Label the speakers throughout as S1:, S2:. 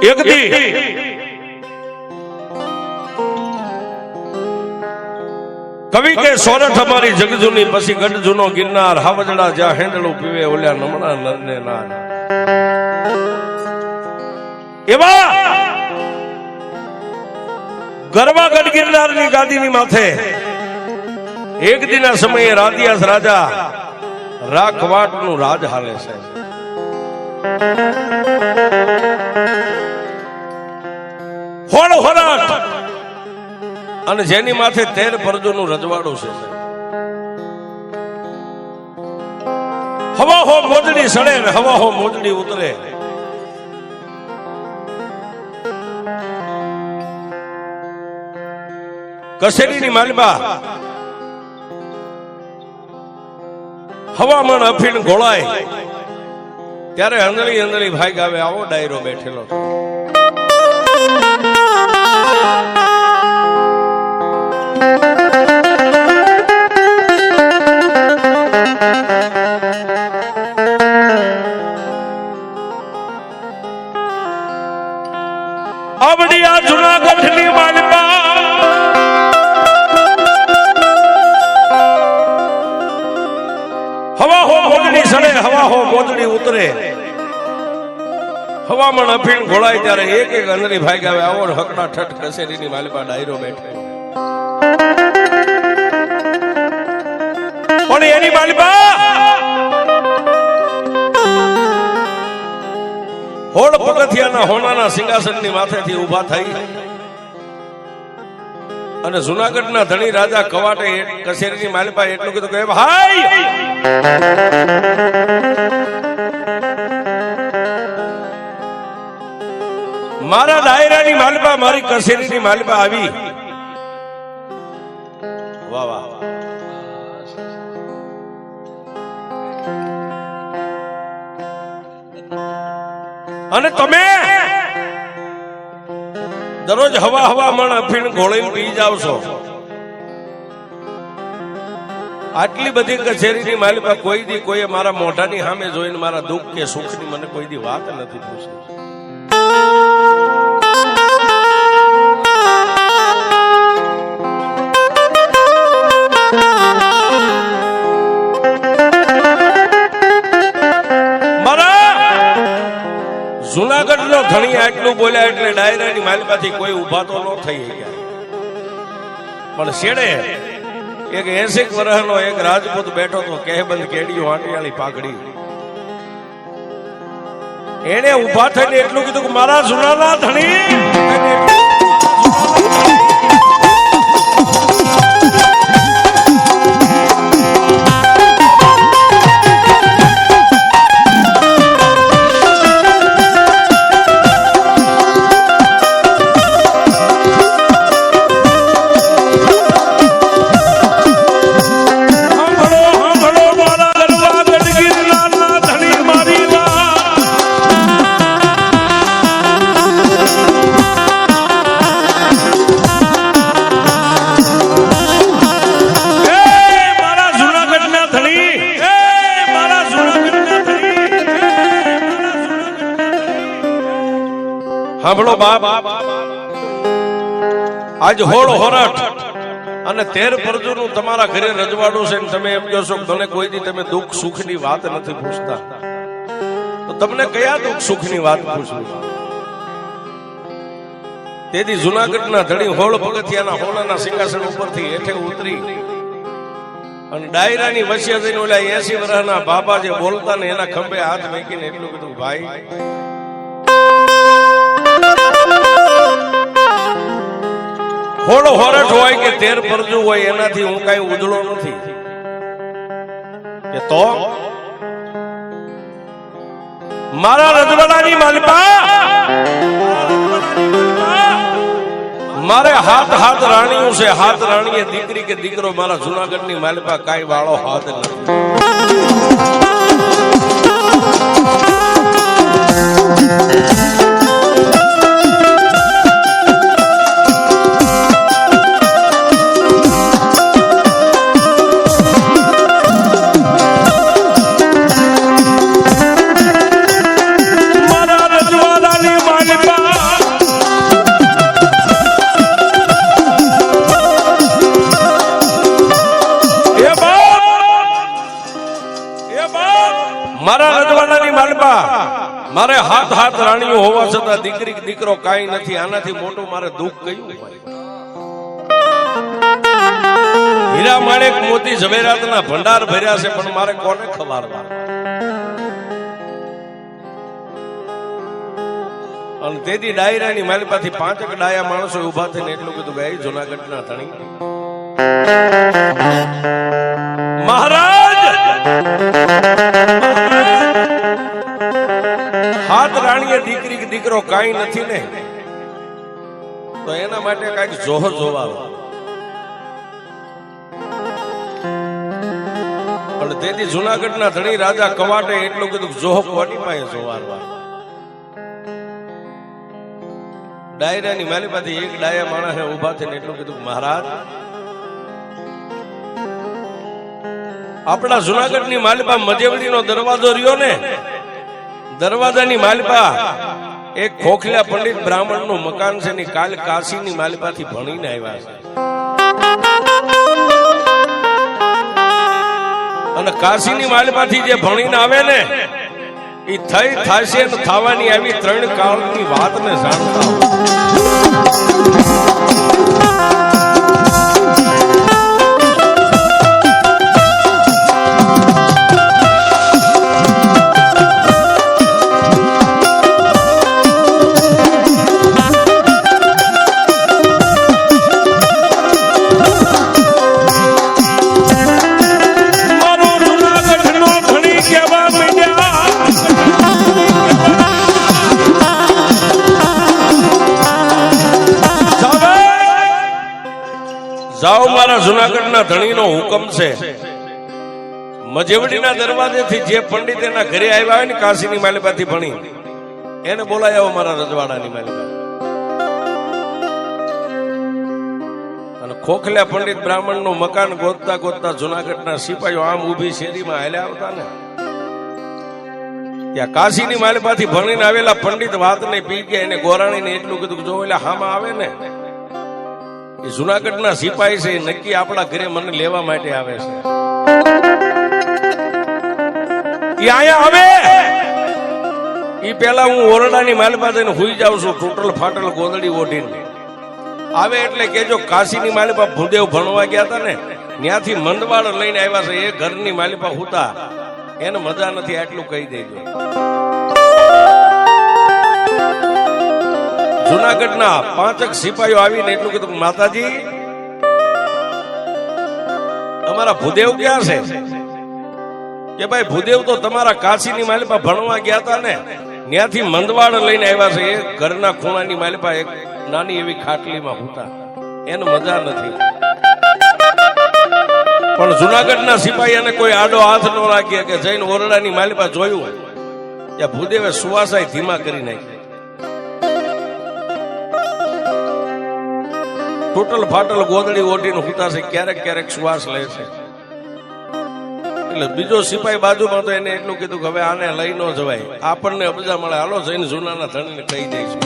S1: એક દી કવિ કે સોરઠ અમારી જગજૂની પછી ગઢ જૂનો ગિરનાર હાવજડા જ્યાં હેંડળું પીવે ઓલ્યા નમણા નરને નાર એવા ગરવા ગઢ ગિરનારની ગાદીની માથે એક દિના સમયે રાધિયાસ રાજા રાખવાટનું રાજ હાલે છે. હોળ હોરાટ અને જેની માથે 13 પરજોનું રજવાડું છે. હવા હો મોજડી સડે ને હવા હો મોજડી ઉતરે. કસેરીની માલબા હવામાન અફીણ ગોળાય ત્યારે અંદળી અંદળી ભાઈ ગાવે આવો ડાયરો બેઠેલો છે. આવડી આ જુનાગઢની માલબા હવા હો મોજડી સડે હવા હો મોજડી ઉતરે. હવામાન અફીણ ઘોળાય ત્યારે એક એક અંદરી ભાઈ ગાવે આવો હકડા ઠઠ કસેરીની માલબા ડાયરો બેઠે. પણ એની માલબા હોળ પગથિયાના હોનાના સિંહાસનની માથેથી ઊભા થઈ અને જુનાગઢના ધણી રાજા કવાટે કસેરીની માલબા એટલું કીધું કે ભાઈ મારા ડાયરાની માલબા મારી કસેરીની માલબા આવી. વાહ વાહ. અને તમે દરરોજ હવા મણ અફીણ ઘોળીને પી જાવ છો. આટલી બધી કચેરીની માલબા કોઈ દી કોઈએ મારા મોઢાની સામે જોઈને મારા દુઃખ કે સુખની મને કોઈ દી વાત નથી પૂછી. જુનાગઢ નો ધણી આટલું બોલ્યા એટલે ડાયરાની માલબાથી કોઈ ઉભા તો ન થઈ ગયા. પણ શેડે એક 80 વર્ષનો એક રાજપૂત બેઠો તો કહેબંધ કેડીઓ આંટિયાળી પાઘડી. એને ઉભા થઈને એટલું કીધું કે મારા જુનાના ધણી સાંભળો બાપ. આજ હોળ હોરાટ અને 13 પરજોનું તમારા ઘરે રજવાડું છે ને તમે એમ કહો છો મને કોઈ દી તમે દુઃખ સુખની વાત નથી પૂછતા તો તમને કયા દુઃખ સુખની વાત પૂછવું? તેથી જુનાગઢના ધણી હોળ પગથિયાના હોનાના સિંહાસન ઉપરથી હેઠે ઉતરી અને ડાયરાની વચ્ચે જઈને ઓલા 80 વર્ષના બાબા જે બોલતા ને એના ખંભે હાથ મૂકીને એટલું કીધું ભાઈ હોળો હોરઠ હોય કે 13 પરજુ હોય એનાથી હું કઈ ઉજળો નથી કે તો મારા રજવાડાની માલબા મારે હાથ રાણીઓ છે. હાથ રાણીએ દીકરી કે દીકરો મારા જુનાગઢની માલબા કાઈ વાળો હાથ નથી. મારા રજવાડાની માલબા મારા રજવાડાની માલપા મારે હાથ હાથ રાણીઓ હોવા છતાં દીકરી દીકરો કાંઈ નથી. આનાથી મોટું મારે દુઃખ કયું હોય? હીરા માણેક મોતી ઝવેરાતના ભંડાર ભર્યા છે, પણ મારે કોને ખવારવા? અને તેથી ડાયરાની માલપાથી 5 ડાયા માણસો ઉભા થઈને એટલું કીધું, ભાઈ જુનાગઢના ધણી મહારાજ, હાથ રાણીએ દીકરી દીકરો કાંઈ નથી ને, તો એના માટે કઈક જોહર જોવાવો. પણ તેથી જુનાગઢના ધણી રાજા કવાટે એટલું કીધું, જોહ કોની પાસે જોવારવા? ડાયરાની માલિપાથી એક ડાયા માણસે ઉભા થઈને એટલું કીધું, મહારાજ, આપણા જુનાગઢની માલિપા મજેવડીનો દરવાજો રહ્યો ને, દરવાજાની માલિપા એક ખોખલા પંડિત બ્રાહ્મણનું મકાન છે ને, કાલ કાશીની માલિપાથી ભણીને આવ્યા છે. અને કાશીની માલિપાથી જે ભણીને આવે ને, એ થઈ થશે ને થવાની આવી 3 કાળની વાતને જાણતા હોય. જાઓ, મારા જુનાગઢના ધણીનો હુકમ છે, મજેવડીના દરવાજેથી જે પંડિત એના ઘરે આવ્યા હોય ને કાશીની માલિપાથી ભણી, એને બોલાય આવો મારા રજવાડાની માલિપા. અને ખોખલા પંડિત બ્રાહ્મણનું મકાન ગોતતા ગોતતા જુનાગઢના સિપાહીઓ આમ ઊભી શેરીમાં હાલ્યા આવતા ને, ત્યાં કાશીની માલિપાથી ભણીને આવેલા પંડિત વાતને પી ગયા. એને ગોરાણીને એટલું કીધું, જો એટલે હામાં આવે ને, એ જુનાગઢના સિપાહી છે, નક્કી આપણા ઘરે મને લેવા માટે આવે છે. એ અહીંયા આવે એ પેલા હું ઓરડાની માલિપા થઈને હુઈ જાઉં છું, તૂટલ ફાટલ ગોદડી ઓઢીને. આવે એટલે કેજો કાશીની માલિપા ભૂદેવ ભણવા ગયા હતા ને, ત્યાંથી મંદવાડ લઈને આવ્યા છે. એ ઘરની માલિપા હુતા, એને મજા નથી, આટલું કહી દેજો. જુનાગઢના 5 સિપાહીઓ આવીને એટલું કીધું, માતાજી, તમારા ભૂદેવ ક્યાં છે? કે ભાઈ, ભૂદેવ તો તમારા કાશીની માલિપા ભણવા ગયા હતા ને, ત્યાંથી મંદવાડ લઈને આવ્યા છે. એ ઘરના ખૂણાની માલિપા એક નાની એવી ખાટલીમાં હુતા, એને મજા નથી. પણ જુનાગઢના સિપાહી એને કોઈ આડો હાથ ન રાખીએ કે જઈને ઓરડાની માલિપા જોયું ત્યાં ભૂદેવે સુવાસાય ધીમા કરી નાખી. ટોટલ ફાટલ ગોદડી ઓઢીને હુતા છે, ક્યારેક ક્યારેક શ્વાસ લે છે. એટલે બીજો સિપાહી બાજુમાં તો એને એટલું કીધું કે હવે આને લઈ ન જવાય, આપણને અબજા મળે, હાલો જઈને જૂનાના ધણીને કહી દઈશું.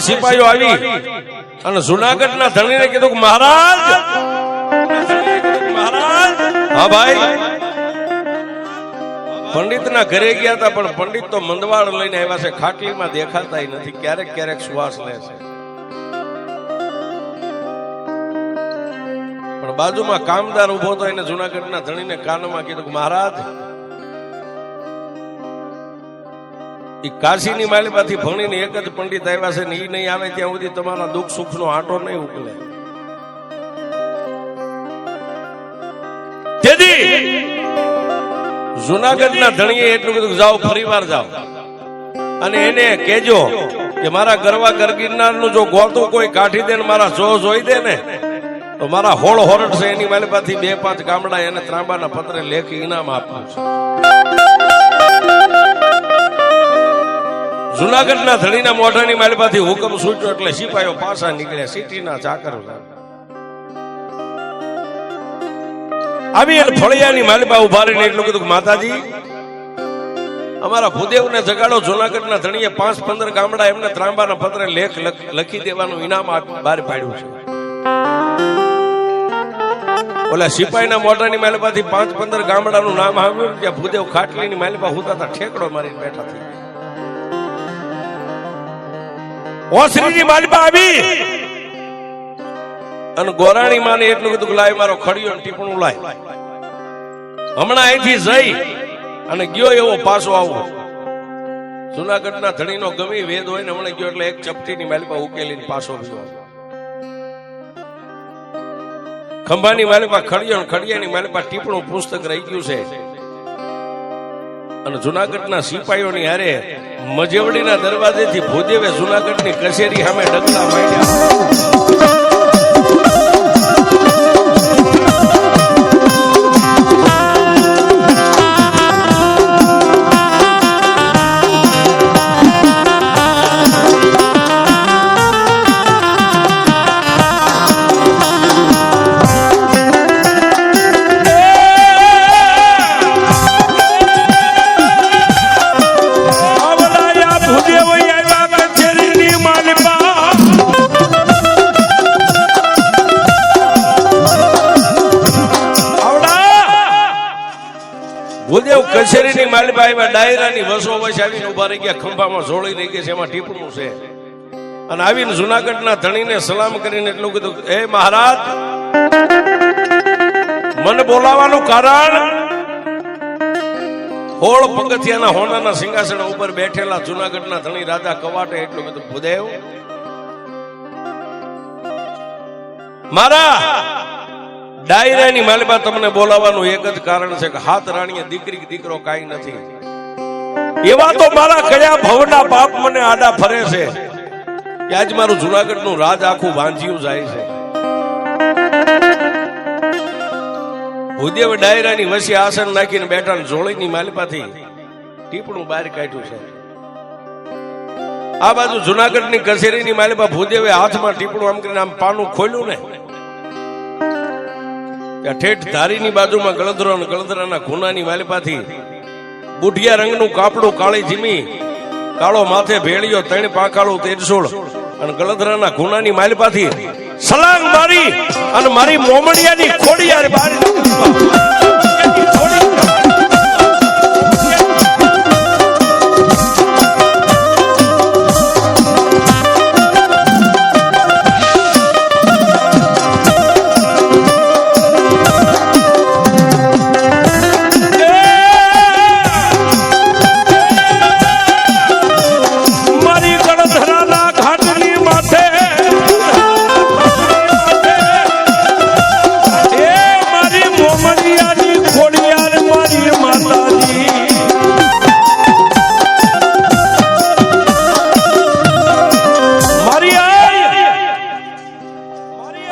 S1: સિપાહીઓ આવી અને જુનાગઢના ધણીને કીધું, મહારાજ, હા ભાઈ, પંડિતના ઘરે ગયા હતા, પણ પંડિત તો મંદવાડ લઈને આવ્યા છે, ખાટલીમાં દેખાતા નથી, ક્યારેક ક્યારેક શ્વાસ લે છે. પણ બાજુમાં કામદાર ઉભો તો એને જુનાગઢના ધણીને કાનમાં કીધું, મહારાજ, કાશીની માલિપાથી ભણીને એક જ પંડિત આવ્યા છે ને, એ નહીં આવે ત્યાં સુધી તમારા દુઃખ સુખ નો આંટો નહીં ઉકલે. જુનાગઢના ધણીએ એટલું કીધું, જાઓ ફરીવાર જાઓ અને એને કેજો કે મારા ગરવા ગરગીરનાર નું જો ગોતું કોઈ કાઢી દે ને મારા જો જોઈ દે ને, તો મારા હોળ હોરટ છે એની મારી પાસેથી 2-5 ગામડા એને ત્રાંબાના પત્રે લેખી ઇનામ આપ્યું છે. જુનાગઢના ધણીના મોઢાની મારી પાસેથી હુકમ છૂટ્યો એટલે સિપાહીઓ પાછા નીકળ્યા. સિટીના ચાકર આવી અને ફળિયાની માલિપા ઉભા રહીને એટલું કીધું કે માતાજી અમારા ભૂદેવને જગાડો. જુનાગઢના ધણીએ 5-15 ગામડા એમને ત્રાંબાના પત્રે લેખ લખી દેવાનું ઇનામ બહાર પાડ્યું છે. ઓલા સિપાહીના મોઢાની માલિપાથી 5-15 ગામડાનું નામ આવ્યું. ત્યાં ભૂદેવ ખાટલીની માલિપા હુતા ઠેકડો મારીને બેઠા થઈ. ઓસરીની માલિપા આવી અને ગોરાણી માને એટલું કીધું કે લાય મારો ખડિયો ને ટીપણું લાય. હમણાં અહીંથી જઈ અને ગયો એવો પાછો આવો. જુનાગઢના ધણીનો ગમે વેદ હોય ને હમણાં ગયો એટલે એક ચપટીની માલિપા ઉકેલીને પાછો ગયો. ખંભાની માલિપા ખડિયો, ખડિયાની માલિપા ટીપણું પુસ્તક રહી ગયું છે. અને જુનાગઢના સિપાહીઓની હારે મજેવડીના દરવાજેથી ભૂદેવે જુનાગઢની કચેરી સામે ડગલા માંડ્યા. ભૂદેવ કચેરીની માલિપા આવ્યા. ડાયરાની વસો વચ્ચે આવીને ઉભા રહી ગયા. ખંભામાં જોડી રહી ગઈ છે, એમાં ટીપણું છે. અને આવીને જુનાગઢના ધણીને સલામ કરીને એટલું કીધું, એ મહારાજ મને બોલાવાનું કારણ હોળ પગથિયાના હોનાના સિંહાસન ઉપર બેઠેલા જુનાગઢના ધણી રાજા કવાટે એટલું કીધું, ભૂદેવ મારા ડાયરાની માલિપા તમને બોલાવાનું એક જ કારણ છે કે હાથ રાણીએ દીકરી દીકરો કાંઈ નથી. એવા તો મારા કયા ભવના પાપ મને આડા ફરે છે કે આજ મારું જુનાગઢનું રાજ આખું વાંજ્યું જાય છે. ભૂદેવ ડાયરાની વચ્ચે આસન નાખીને બેઠા ને જોડીની માલિપાથી ટીપણું બહાર કાઢ્યું છે. આ બાજુ જુનાગઢની કચેરીની માલિપા ભૂદેવે હાથમાં ટીપણું આમ કરીને આમ પાનું ખોલ્યું ને ઠેઠ ધારીની બાજુમાં ગળદરો અને ગળદરાના ખૂનાની માલિપાથી બુઢિયા રંગનું કાપડું, કાળી જીમી, કાળો માથે ભેળિયો, 3 પાંખાળું તેરસોળ અને ગળદરાના ખૂનાની માલિપાથી સલાંગ મારી અને મારી મોમડિયાની ખોડિયાર બાર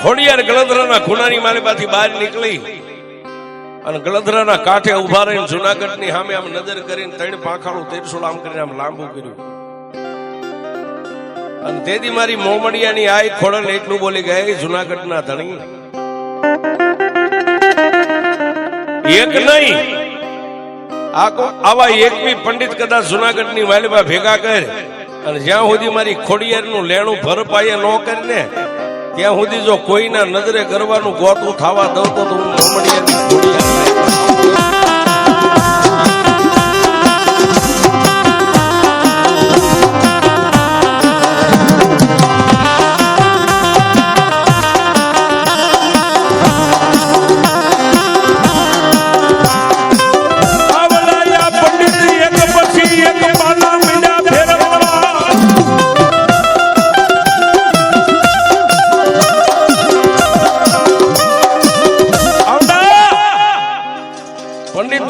S1: ખોડિયાર ગળદરાના ખૂનાની માલિપાથી બહાર નીકળી અને ગળદરાના કાંઠે ઉભા રહીને જુનાગઢની સામે આમ નજર કરીને 3 પાંખાળું તેરસોળ આમ કરીને આમ લાંબુ કર્યું. અને તેથી મારી મોમડિયાની આય ખોડલ એટલું બોલી ગયા, જુનાગઢના ધણી એક નહીં આવા એકવી પંડિત કદાચ જુનાગઢની માલિપા ભેગા કરે અને જ્યાં સુધી મારી ખોડિયારનું લેણું ભરપાઈએ ન કરીને ત્યાં સુધી જો કોઈના નજરે કરવાનું ગોતું થવા દઉં તો હું મોમડિયાની ખોડિયાર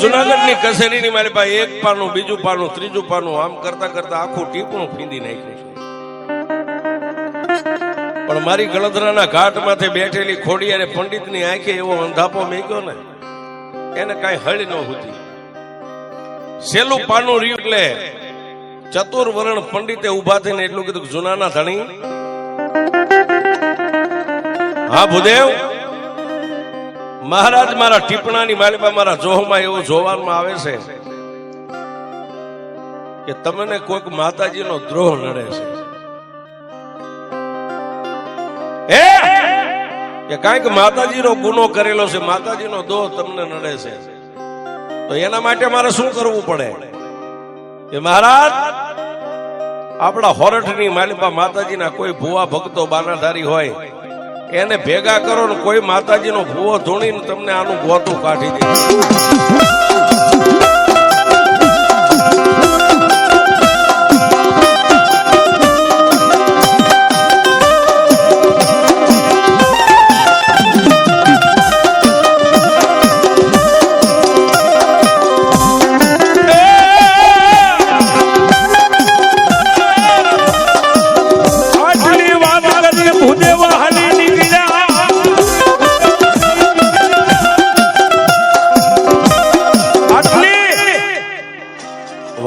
S1: જુનાગઢની કચેરીની મારી પાસે એક પાનું, બીજું પાનું, ત્રીજું પાનું આમ કરતા કરતા આખું ટીપણું ફીંદી નાખ્યું. પણ મારી ગળદરાના ઘાટમાંથી બેઠેલી ખોડિયારે પંડિતની આંખે એવો અંધાપો મેક્યો ને એને કાંઈ હળી ન હોતી. સેલું પાનું રહ્યું એટલે ચતુર્વર્ણ પંડિતે ઉભા થઈને એટલું કીધું, જૂનાના ધણી. હા ભૂદેવ. મહારાજ મારા ટીપણાની માલિકા મારા જોહમાં એવું જોવામાં આવે છે કે તમને કોઈક માતાજીનો દ્રોહ નડે છે, કે કાંઈક માતાજીનો ગુનો કરેલો છે, માતાજીનો દોહ તમને નડે છે. તો એના માટે મારે શું કરવું પડે? કે મહારાજ આપણા હોરઠની માલિકા માતાજીના કોઈ ભુવા ભક્તો બાનાધારી હોય એને ભેગા કરો ને કોઈ માતાજીનો ભૂવો ધૂણીને તમને આનું ગોતું કાઢી દે.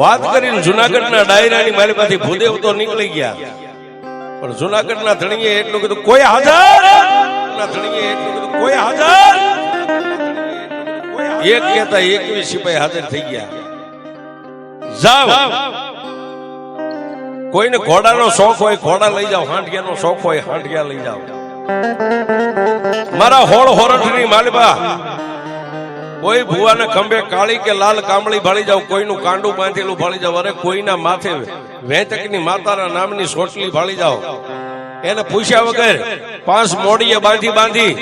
S1: વાત કરીને જુનાગઢના ડાયરાની મારી પાસે ભૂદેવ તો નીકળી ગયા, પણ જુનાગઢના ધણીએ એટલું કીધું, કોઈ હાજર. ધણીએ એટલું કીધું, કોઈ હાજર. એક કહેતા 21 સિપાહી હાજર થઈ ગયા. જાવ, કોઈને ઘોડાનો શોખ હોય ઘોડા લઈ જાઓ, હાંડિયાનો શોખ હોય હાંડિયા લઈ જાઓ. મારા હોળ હોરઠની માલિબા કોઈ ભુવાને ખંભે કાળી કે લાલ કામળી ભાળી જાવ, કોઈનું કાંડું બાંધેલું ભાળી જાવ, અરે કોઈના માથે વેંતકની માતાના નામની સોટલી ભાળી જાવ, એને પૂછ્યા વગર 5 મોડીએ બાંધી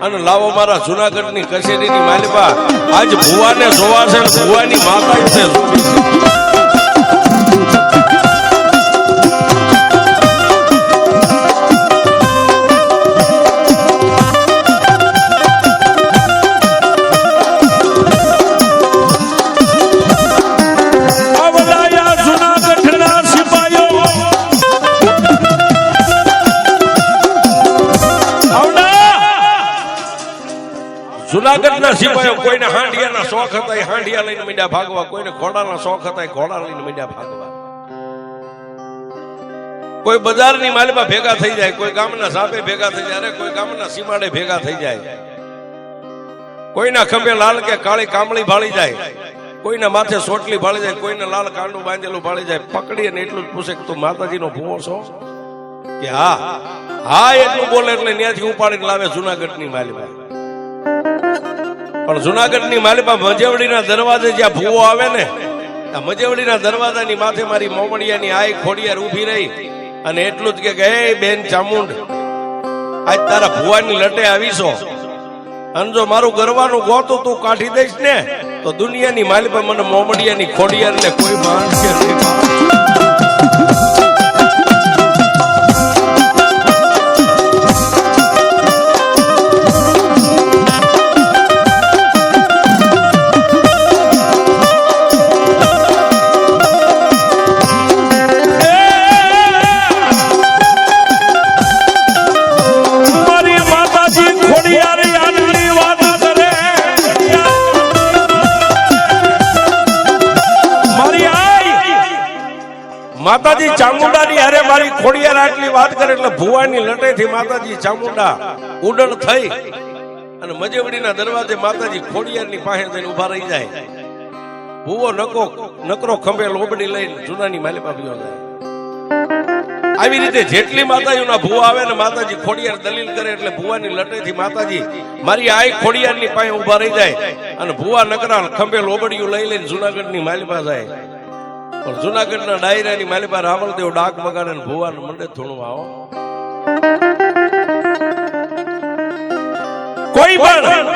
S1: અને લાવો મારા જુનાગઢની કચેરીની માલિકા. આજ ભુવાને જોવા છે, ભુવાની માતા છે. જુનાગઢના સિપાહીઓ કોઈને હાંડિયાના શોખ હતા એ હાંડિયા લઈને મીંડા ભાગવા, કોઈને ઘોડાના શોખ હતા એ ઘોડા લઈને મીંડા ભાગવા. કોઈ બજારની માલમાં ભેગા થઈ જાય, કોઈ ગામના સાપે ભેગા થઈ જાય, કોઈ ગામના સીમાડે ભેગા થઈ જાય, કોઈના ખંભે લાલ કે કાળી કામળી ભાળી જાય, કોઈના માથે સોટલી ભાળી જાય, કોઈને લાલ કાંડું બાંધેલું ભાળી જાય. પકડી અને એટલું જ પૂછે કે તું માતાજીનો ભૂવો છો? કે હા. એટલું બોલે એટલે ત્યાંથી ઉપાડીને લાવે જુનાગઢની માલમાં. પણ જુનાગઢની માલિકા મજેવડીના દરવાજે જ્યાં ભૂવો આવે ને, આ મજેવડીના દરવાજાની માથે મારી મોમડિયાની આઈ ખોડિયાર ઊભી રહી અને એટલું જ કે હે બેન ચામુંડ, આજ તારા ભુવાની લટે આવીશો અને જો મારું ગરવાનું ગોતું તું કાઢી દઈશ ને તો દુનિયાની માલિકા મને મોમડિયાની ખોડિયાર ને કોઈ માણસે નહીં. માતાજી ચામુંડાની હારે મારી ખોડિયાર આટલી વાત કરે એટલે ભુવાની લટેથી માતાજી ચામુંડા ઉડણ થઈ અને મજેવડીના દરવાજે માતાજી ખોડિયારની પાસે જઈને ઉભા રહી જાય. ભુવો નકરો ખંભે લોબડી લઈને જૂનાની માલિકા ભીઓ જાય. આવી રીતે જેટલી માતાજીના ભુવા આવે ને માતાજી ખોડિયાર દલીલ કરે એટલે ભુવાની લટેથી માતાજી મારી આઈ ખોડિયારની પાસે ઉભા રહી જાય અને ભુવા નકરા ખંભે લોબડીયું લઈ લઈને જુનાગઢની માલિકા જાય. પણ જુનાગઢના ડાયરાની માલિકા રાવળદેવ ડાક વગાડે ને ભુવાને મંડે ધૂણવા આવો. કોઈ પણ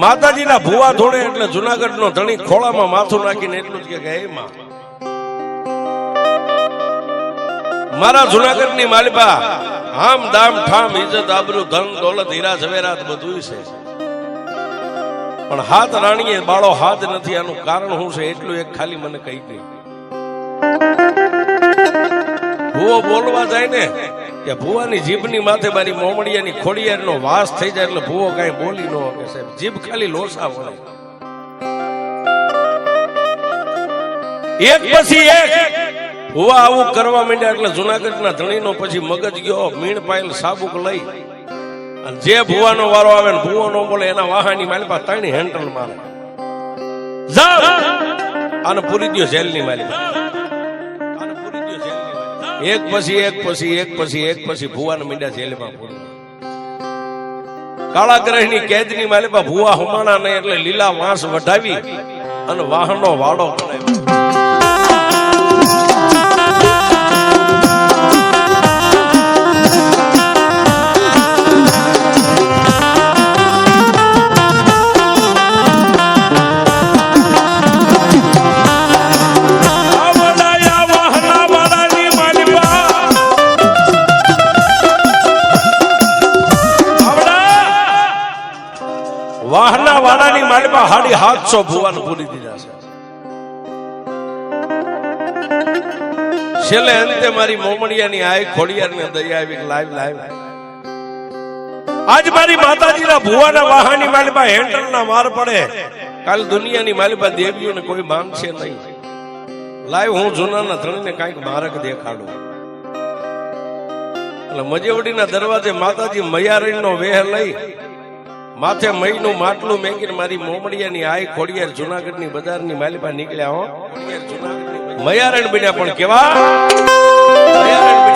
S1: માતાજીના ભુવા ધૂણે એટલે જુનાગઢનો ધણી ખોળામાં માથું નાખીને એટલું જ કે હે માં, મારા જુનાગઢની માલિકા આમ દામ ઠામ ઇજ્જત આબરૂ ધન દોલત હીરા ઝવેરાત બધું છે, પણ હાથ રાણીએ બાળો હાથ નથી. આનું કારણ શું છે એટલું એક ખાલી મને કહી દે. ભુવો બોલવા જાય ને કે ભુવાની જીભની માથે મારી મોમડિયાની ખોડિયારનો વાસ થઈ જાય એટલે ભુવો કાંઈ બોલી ન શકે સાહેબ, જીભ ખાલી લોસા વળે. એક પછી એક ભુવા આવું કરવા માંડ્યા એટલે જુનાગઢના ધણીનો પછી મગજ ગયો મીણ પાયેલ સાબુક લઈ અને જે ભુવાનો વારો આવે ને ભુવો ન બોલે એના વાહાની મારી પાસે ત્રણ હેન્ડલ મારે, જાવ આને પૂરી દો જેલની મારી. એક પછી એક પછી એક પછી એક પછી ભુવાને મીંડા જેલમાં પૂરી. કાળા ગ્રહની કેદની માલિપા ભુવા હુમાણા નહીં એટલે લીલા વાંસ વઢાવી અને વાહનો વાડો બનાવ્યો. વાહના વાડાની માલિપા 750 ભુવાને પૂરી દીધા છે. છેલ્લે અંતે મારી મોમડિયાની આય ખોડિયારને દયા આવી લાઈવ લાઈવ આજ મારી માતાજીના ભુવાના વાહાની માલિપા હેન્ડલના વાર પડે, કાલ દુનિયાની માલિપા દેવીઓને કોઈ માંગશે નહીં. લાઈવ હું જૂનાના ધણીને કાંઈક મારક દેખાડું. એટલે મજેવડીના દરવાજે માતાજી મૈયારણનો વેહ લઈ માથે મહીનું માટલું મેકીને મારી મોમડિયાની આય ખોડિયાર જુનાગઢની બજારની માલિપા નીકળ્યા. હો મૈયારણ બન્યા પણ કેવા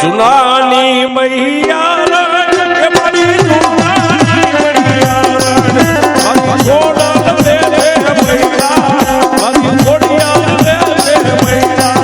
S1: જુનાની મૈયારણ કે મારી જુનાની મૈયારણ ખોડા દે દે મૈયારણ મારી ખોડિયાર દે દે મૈયારણ.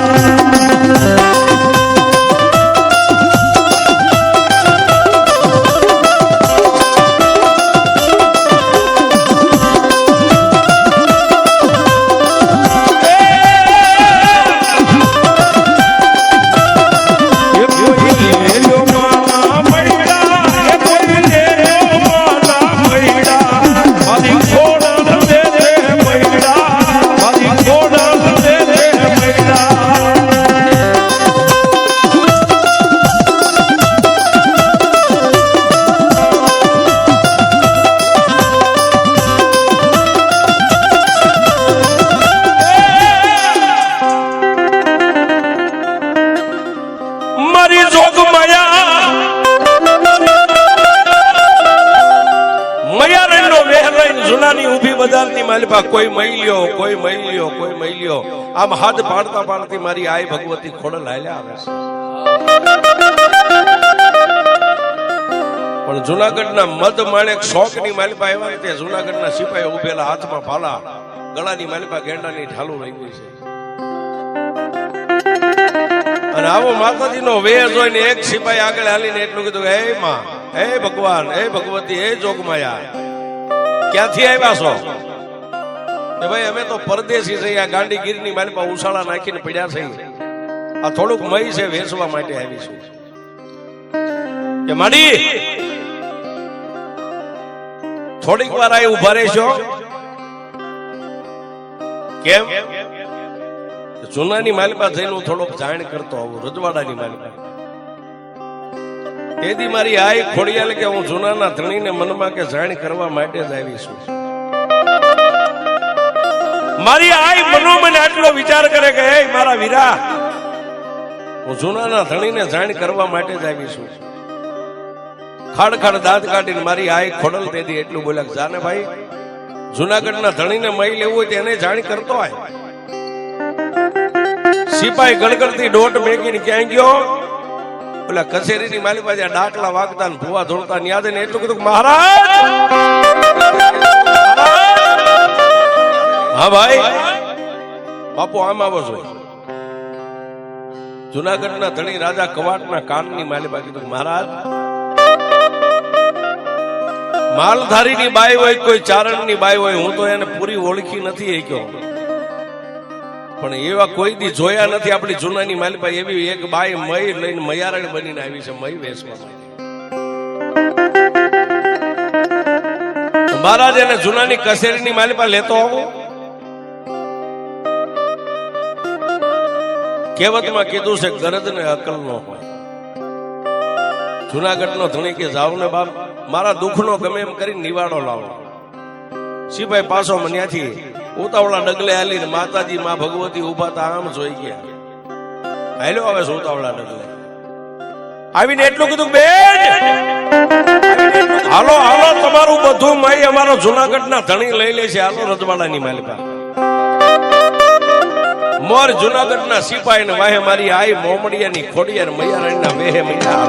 S1: કોઈ મહિલ્યો કોઈ મહિલ્યો કોઈ મહિલ્યો આમ હાથ પાડતા પાડતી મારી આય ભગવતી ખોડલ હાલ્યા આવે છે. પણ જુનાગઢના મધ માણેક શોકની માલિપા આવ્યા તે જુનાગઢના સિપાહીઓ ઉભેલા હાથમાં ભાલા, ગળાની માલિપા ગેંડાની ઢાલું રહી ગઈ છે. અને આવો માતાજીનો વેહ જોઈને એક સિપાહી આગળ હાલીને એટલું કીધું, હે માં, હે ભગવાન, હે ભગવતી, હે જોગમાયા, ક્યાંથી આવ્યા છો? કે ભાઈ અમે તો પરદેશી છે, આ ગાંડીગીરની માલિપા ઉછાળા નાખીને પડ્યા છે, આ થોડુંક મહી છે વેચવા માટે આવીશું. કે માડી થોડીક વાર આ ઉભા રહેશો? કેમ? જૂનાની માલિપા થઈને હું થોડોક જાણ કરતો આવું, રજવાડાની માલિપા. તેથી મારી આય ખોડિયાલ કે હું જૂનાના ધણીને મનમાં કે જાણ કરવા માટે જ આવીશું. મારી આય મનોમન આટલો વિચાર કરે કે હે મારા વીરા, હું જૂનાના ધણીને જાણ કરવા માટે જ આવીશું. ખાડ ખાડ દાંત કાઢીને મારી આય ખોડલ તેથી એટલું બોલ્યા, જાને ભાઈ જુનાગઢના ધણીને મહી લેવું હોય તેને જાણ કરતો હોય. સિપાહી ગળગળતી દોટ મેકીને ક્યાં ગયો? ઓલા કચેરીની માલી પાસે ડાકલા વાગતા ને ભૂવા ધોળતા યાદ ને એટલું કીધું, મહારાજ હા ભાઈ બાપુ આમ આવો છો. જુનાગઢના ધણી રાજા કવાટના કાનની માલિબા કીધું, મહારાજ માલધારીની બાઈ હોય કોઈ ચારણની બાઈ હોય, હું તો એને પૂરી ઓળખી નથી એ કયો, પણ એવા કોઈ દી જોયા નથી. આપણી જૂનાની માલિબા એવી એક બાઈ મય લઈને મયારણ બનીને આવી છે, મય વેચવા માટે. મહારાજ એને જૂનાની કસેરીની માલિબા લેતો આવું. કહેવતમાં કીધું છે ગરજ ને અકલ નો હોય. જુનાગઢનો ધણી કે જાવ ને બાપ, મારા દુઃખનો ગમે એમ કરીને નિવાડો લાવો. સિપાઈ પાછો મન્યાથી ઉતાવળા ડગલે હાલી ને માતાજી માં ભગવતી ઉભા તા આમ જોઈ ગયા. હાલ્યો આવે છે ઉતાવળા ડગલે આવીને એટલું કીધું, બેન હાલો હાલો, તમારું બધું માઈ અમારો જુનાગઢના ધણી લઈ લે છે, હાલો રજવાડાની માલિકા. મોર જુનાગઢના સિપાઈ ને વાહે મારી આઈ મોમડિયાની ખોડિયાર મૈયારાણીના વેહે મૈયા.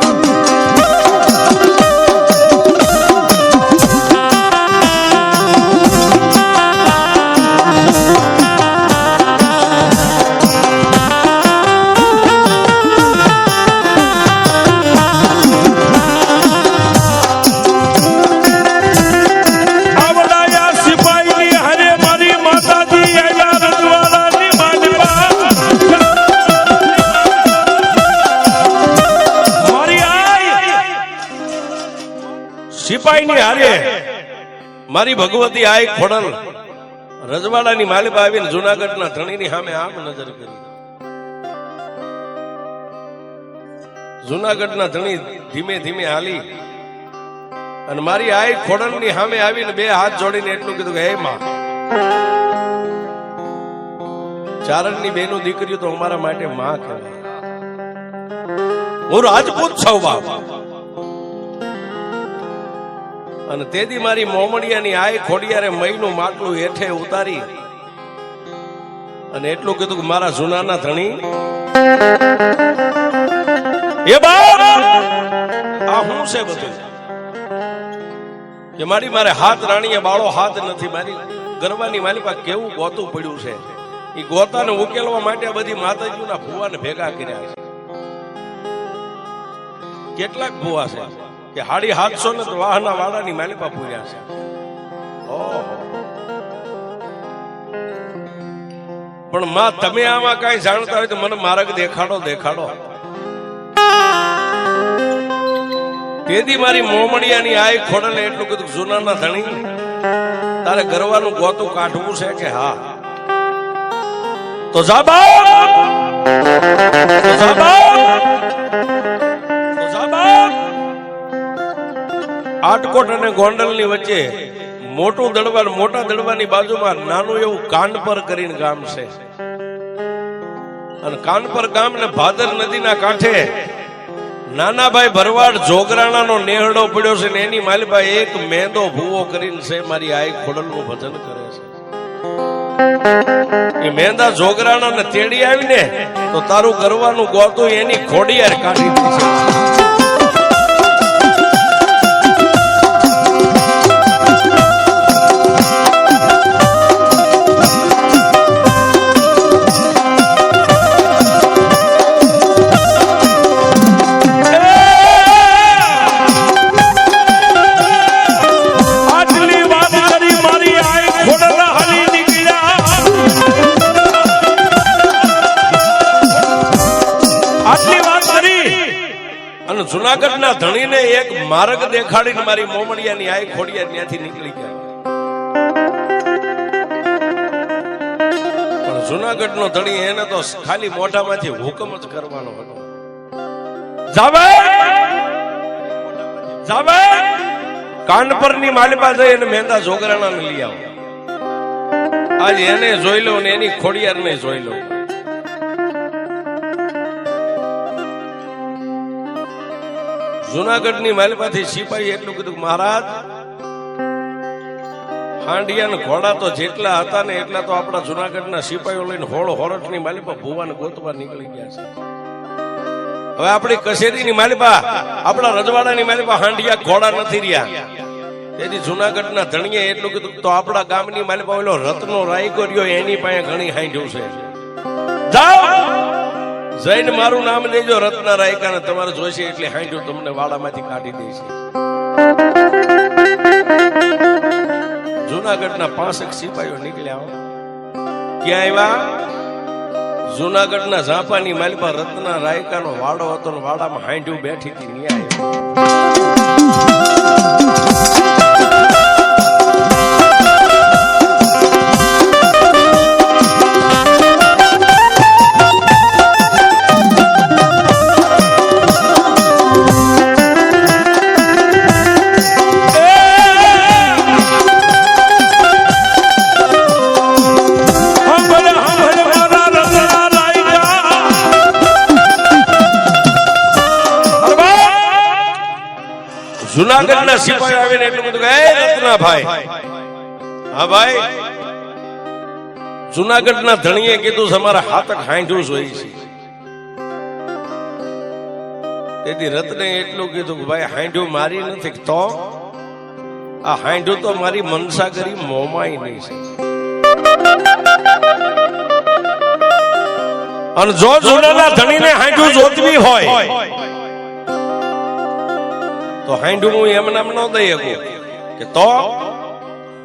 S1: સિપાહીની હારે મારી ભગવતી આઈ ખોડલ રજવાડાની માલિકા આવીને જુનાગઢના ધણીની સામે આમ નજર કરી. જુનાગઢના ધણી ધીમે ધીમે હાલી અને મારી આઈ ખોડલની સામે આવીને બે હાથ જોડીને એટલું કીધું કે હે માં, ચારણની બેનું દીકરીઓ તો અમારા માટે માં કહેવાય. હું રાજપૂત છું બાપ. અને તેથી મારી મોમડિયાની આઈ ખોડિયારે મઈનું માટલું હેઠે ઉતારી અને એટલું કીધું કે મારા જૂનાના ધણી એ બાપ, આ હું છે બધું કે મારે હાથ રાણીએ બાળો હાથ નથી. મારી ગરવાની મારી પાસે કેવું ગોતું પડ્યું છે. એ ગોતાને ઉકેલવા માટે બધી માતાજીઓના ભુવાને ભેગા કર્યા છે. કેટલાક ભુવા છે કે 750 ને તો વાહના વાળાની માલિપા પૂર્યા છે. પણ માં, તમે આમાં કઈ જાણતા હોય તો મને માર્ગ દેખાડો. તેથી મારી મોમડિયાની આઈ ખોડલે એટલું કીધું, જૂનાના ધણી તારે ગરવાનું ગોતું કાઢવું છે કે હા? તો જા બાપ, આટકોટ અને ગોંડલ ની વચ્ચે મોટા દડવાની બાજુમાં નાનું એવું કાનપર કરીને ગામ છે. અને કાનપર ગામ ને ભાદર નદીના કાંઠે નાનાભાઈ ભરવાડ જોગરાણાનો નેહડો પડ્યો છે ને એની માલિપા એક મેંદો ભૂવો કરીને છે. મારી આઈ ખોડલનું ભજન કરે છે. એ મેંદા જોગરાણા ને તેડી આવીને તો તારું કરવાનું ગોતું એની ખોડિયાર કાઢી દીધી છે. જુનાગઢના ધણીને એક માર્ગ દેખાડીને મારી મોમડિયાની આઈ ખોડિયાર ત્યાંથી નીકળી ગયા. પણ જુનાગઢનો ધણી એને તો ખાલી મોઢામાંથી હુકમ જ કરવાનો હતો. જાવે કાનપરની માલિપા જઈ અને મેંદા જોગરાણાને લઈ આવો. આજ એને જોઈ લો ને એની ખોડિયારને જોઈ લો. જુનાગઢની માલિપાથી સિપાહી એટલું કીધું, મહારાજ હાંડિયા ને ઘોડા તો જેટલા હતા ને એટલા તો આપણા જુનાગઢના સિપાહીઓ લઈને હોરઠની માલિપા ભુવાને ગોતવા નીકળી ગયા છે. હવે આપણી કચેરીની માલિપા, આપણા રજવાડાની માલિપા હાંડિયા ઘોડા નથી રહ્યા. તેથી જુનાગઢના ધણીએ એટલું કીધું, તો આપણા ગામની માલિપા ઓલો રત્નો રાયકો રહ્યો એની પાસે ઘણી હાંડ્યું છે. જાઓ જઈને મારું નામ લેજો રત્ના રાયકા ને તમારે જોઈશે એટલે હાંડ્યું તમને વાડામાંથી કાઢી દેશે. જુનાગઢના 5 સિપાહીઓ નીકળ્યા. ક્યાં આવ્યા? જુનાગઢના ઝાપાની માલિપા રત્ના રાયકાનો વાડો હતો ને વાડામાં હાંડ્યું બેઠી હતી. જુનાગઢના સિપાહી આવીને એટલું બધું કહે, "એ રત્નાભાઈ, હા ભાઈ, જુનાગઢના ધણીએ કીધું અમારા હાથક હાંડ્યું જોઈએ છે." તેથી રત્ને એટલું કીધું કે ભાઈ હાંડ્યું મારી નથી, તો આ હાંડ્યું તો મારી મનસાગરી મોમાઈ નહીં છે. અને જો જુનાના ધણીને હાંડ્યું જોતવી હોય તો હાંડ્યું હું એમ નામ ન દઈ શકું કે તો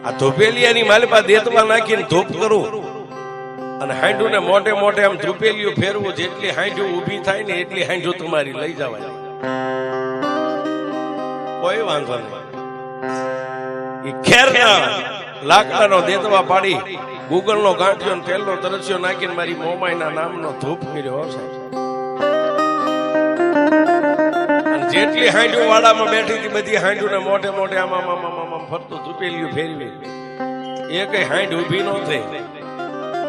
S1: આ ધોપેલિયાની માલિપા દેતમાં નાખીને ધૂપ કરું અને હાંડ્યું ને મોટે મોટે આમ ધૂપેલિયું ફેરવું, જેટલી હાંડ્યું ઊભી થાય ને એટલી હાંડ્યું તમારી લઈ જવાય, કોઈ વાંધો નહીં. ખેરના લાકડાનો દેતવા પાડી ગુગળનો ગાંઠિયો ને તેલનો તરસ્યો નાખીને મારી મોમાઈના નામનો ધૂપ કર્યો છે. જેટલી હાંડ્યું વાડામાં બેઠી હતી બધી હાંડ્યું ને મોટે મોટે આમાં ફરતું ધૂપેલિયું ફેરવી, એ કઈ હાંડ ઊભી ન થઈ,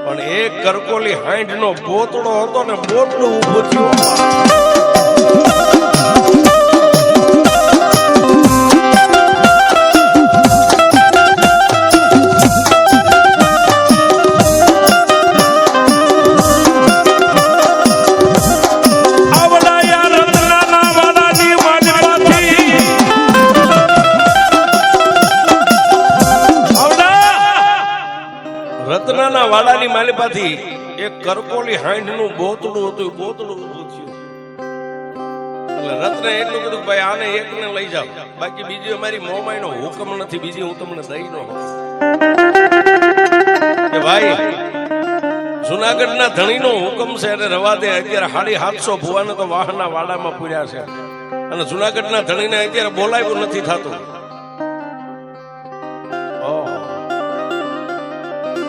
S1: પણ એક કરકોલી હાંડ નો બોતડો હતો ને બોતડું ઊભું થયું. રત્નાના વાડાની માલિપાથી એક કરકોલી હાંડ નું બોતડું હતું, બોતડું ઊભું થયું. એટલે રત્ને એટલું કીધું ભાઈ આને એકને લઈ જાઓ, બાકી બીજી અમારી મોમાઈનો હુકમ નથી, બીજી હું તમને દઈ ન કે ભાઈ જુનાગઢના ધણીનો હુકમ છે અને રવા દે. અત્યારે 750 ભુવાને તો વાહના વાડામાં પૂર્યા છે અને જુનાગઢના ધણીને અત્યારે બોલાવ્યું નથી થતું.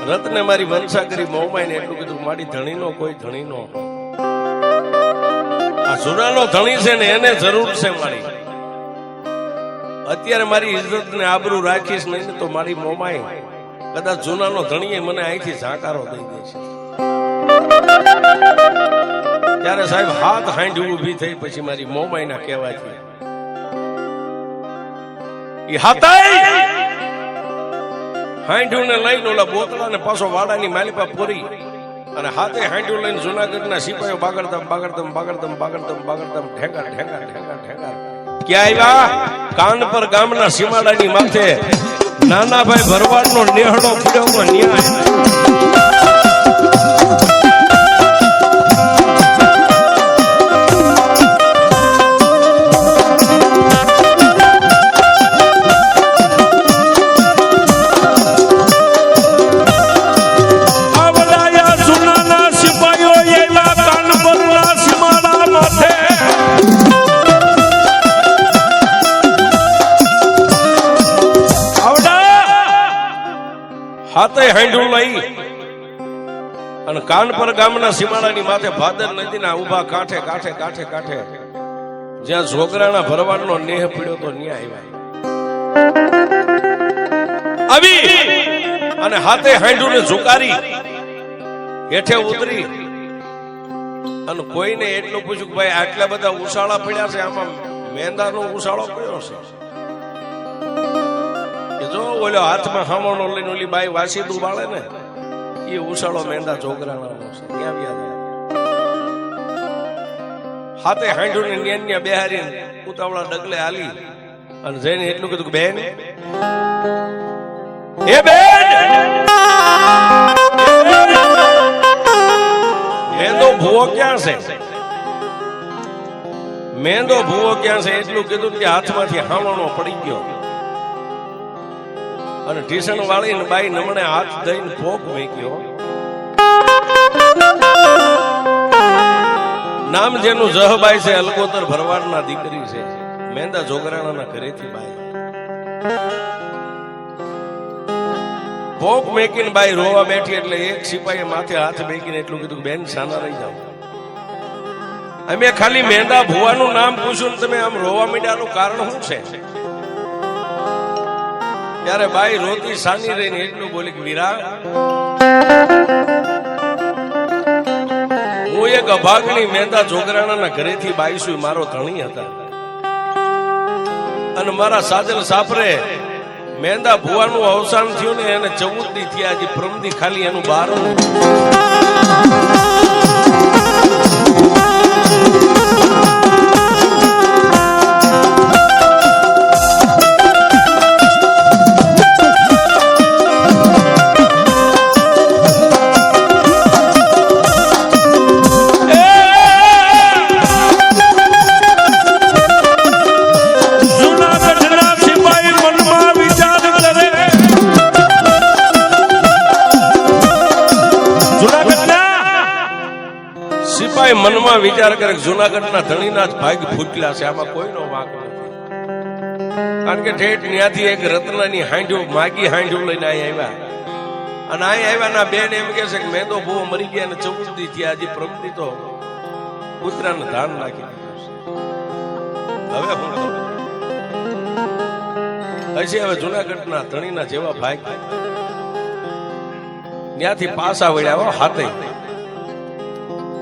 S1: રત્ને મારી વંશાગરી મોમાઈને એટલું કીધું મારી ધણીનો કોઈ ધણીનો, આ જુનાનો ધણી છે ને એને જરૂર છે મારી. અત્યારે મારી ઇજ્જત ને આબરૂ રાખીશ નહીં તો મારી મોમાઈ કદાચ જુનાનો ધણીએ મને અહીંથી ઝાકારો દઈ દે છે. ત્યારે સાહેબ હાથ હાંડી ઊભી થઈ, પછી મારી મોમાઈના કહેવાથી ઈ હાથાઈ હાંડ્યું ને લઈને ઓલા બોતડા ને પાછો વાડાની માલિપા પૂરી અને હાથે હાંડ્યું લઈને જુનાગઢના સિપાહીઓ બાગડધમ બાગડધમ બાગડધમ બાગડધમ બાગડધમ ઠેંગા ઠેંગા ઠેંગા ઠેંગા ક્યાં આવ્યા? કાનપર ગામના સીમાડાની માથે નાનાભાઈ ભરવાડનો નેહડો પડ્યો ન્યાય. હાથે હાંડું લઈ અને કાનપર ગામના સીમાડાની માથે ભાદર નદીના ઉભા કાંઠે કાંઠે કાંઠે કાંઠે જ્યાં જોગરાણા ભરવાડનો નેહ પડ્યો તો ન્યા આવ્યા. અને હાથે હાંડું ને ઝુકારી હેઠે ઉતરી અને કોઈને એટલું પૂછ્યું કે ભાઈ આટલા બધા ઉછાળા પડ્યા છે, આમાં મેંદાનો ઉછાળો કયો છે? જો ઓલો હાથમાં હામણો લઈને ઓલી બાઈ વાસીદું બાળે ને એ ઉછાળો મેંદા જોગરાણાનો છે. ત્યાં વ્યા હાથે હાંડું ને ન્યા બેહારી ઉતાવળા ડગલે હાલી અને જઈને એટલું કીધું કે બેન, એ બેન, મેંદો ભૂવો ક્યાં છે? મેંદો ભૂવો ક્યાં છે? એટલું કીધું કે હાથમાંથી હામણો પડી ગયો અને ઢીસણ વાળી બાઈ નમણે હાથ દઈને ભોગ મૂક્યો. નામ જેનું જહબાઈ છે, અલગોતર ભરવાડના દીકરી છે, મેંદા જોગરાણાના ઘરેથી બાઈ ભોગ મેકીને બાઈ રોવા બેઠી. એટલે એક સિપાહીએ માથે હાથ મેકીને એટલું કીધું બેન સાના રહી જાઓ, અમે ખાલી મેંદા ભુવાનું નામ પૂછ્યું ને તમે આમ રોવા માંડ્યાનું કારણ શું છે? ત્યારે બાઈ રોતી સાની રહીને એટલું બોલી કે વીરા, હું એક અભાગણી મેંદા જોગરાણાના ઘરેથી બાઈ છું, મારો ધણી હતા. અને મારા સાજલ સાપરે મેંદા ભુવાનું અવસાન થયું ને એને 14 દી થયા, હજી પ્રમદી ખાલી એનું 12 મનમાં વિચાર કરે જુનાગઢના ધણીના જ ભાગ ફૂટલા છે, આમાં કોઈનો વાંક નથી. કારણ કે ઠેઠ ત્યાંથી એક રત્નની હાંડો માગી હાંડો લઈને અહીં આવ્યા, અને અહીં આવ્યા ના બેન એમ કે છે કે મેં તો બહુ મરી ગયા ને 14 દી થયા, હજી પ્રમદી તો કૂતરાને ધાન નાખી દીધું છે. હવે હું હશે હવે જુનાગઢના ધણીના જેવા ભાગ ત્યાંથી પાછા વળ્યા હાથે